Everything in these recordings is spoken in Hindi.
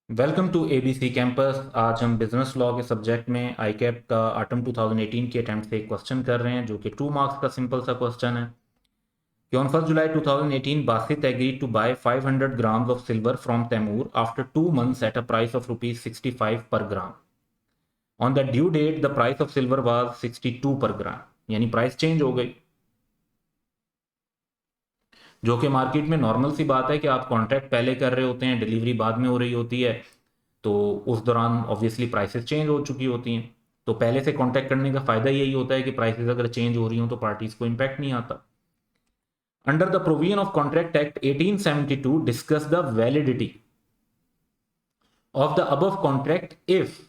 Welcome to ABC campus. आज हम बिजनेस लॉ के सब्जेक्ट में आईकैप का ऑटम 2018 के अटेम्प्ट से एक क्वेश्चन कर रहे हैं जो कि 2 मार्क्स का सिंपल सा क्वेश्चन है कि on 1 July 2018 Basit agreed to buy 500 grams of silver from Taimur after 2 months at a price of ₹65 per gram. On the due date the price of silver was 62 per ग्राम, यानी प्राइस चेंज हो गई, जो कि मार्केट में नॉर्मल सी बात है कि आप कॉन्ट्रैक्ट पहले कर रहे होते हैं, डिलीवरी बाद में हो रही होती है, तो उस दौरान ऑब्वियसली प्राइसेस चेंज हो चुकी होती हैं। तो पहले से कॉन्टैक्ट करने का फ़ायदा यही होता है कि प्राइसेस अगर चेंज हो रही हो तो पार्टीज को इम्पैक्ट नहीं आता। Under the provision of contract act 1872 discuss the validity of the above contract if,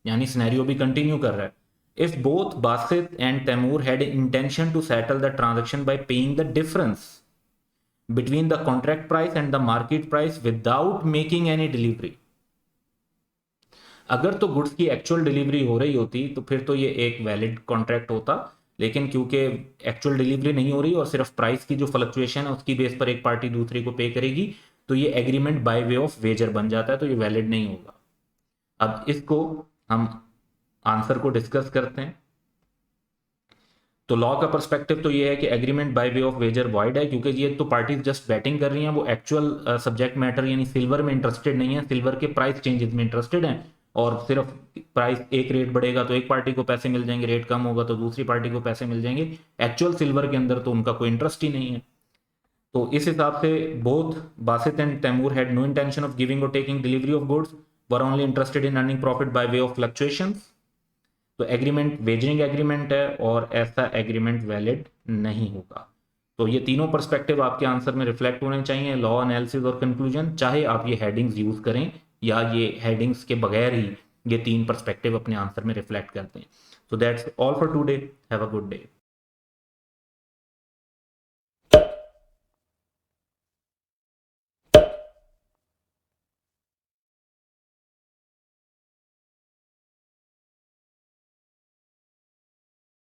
यानी सिनेरियो भी कंटिन्यू कर रहा है, if both Basit and Taimur had intention to settle the transaction by paying the difference between the contract price and the market price without making any delivery। अगर तो गुड्स की एक्चुअल डिलीवरी हो रही होती तो फिर तो ये एक वैलिड कॉन्ट्रैक्ट होता, लेकिन क्योंकि एक्चुअल डिलीवरी नहीं हो रही और सिर्फ प्राइस की जो फ्लक्चुएशन है उसकी बेस पर एक पार्टी दूसरी को पे करेगी, तो ये agreement by way of wager बन जाता है, तो ये वैलिड नहीं होगा। अब इसको हम आंसर को डिस्कस करते हैं। तो लॉ का पर्सपेक्टिव तो ये है कि agreement by way of wager void है, क्योंकि ये तो पार्टीज जस्ट बैटिंग कर रही हैं, वो एक्चुअल सब्जेक्ट मैटर यानी सिल्वर में इंटरेस्टेड नहीं है, सिल्वर के प्राइस चेंजेस में इंटरेस्टेड हैं। और सिर्फ प्राइस एक रेट बढ़ेगा तो एक पार्टी को पैसे मिल जाएंगे, रेट कम होगा तो दूसरी पार्टी को पैसे मिल जाएंगे, एक्चुअल सिल्वर के अंदर तो उनका कोई इंटरेस्ट ही नहीं है। तो इस हिसाब से both Basit and Taimur had no intention of giving और taking delivery of goods, were only interested in earning profit by way of fluctuations. तो एग्रीमेंट वेजरिंग एग्रीमेंट है और ऐसा एग्रीमेंट वैलिड नहीं होगा। तो ये तीनों पर्सपेक्टिव आपके आंसर में रिफ्लेक्ट होने चाहिए, लॉ, एनालिसिस और कंक्लूजन, चाहे आप ये हेडिंग्स यूज करें या ये हेडिंग्स के बगैर ही ये तीन पर्सपेक्टिव अपने आंसर में रिफ्लेक्ट करते हैं। So that's all for today, have a good day.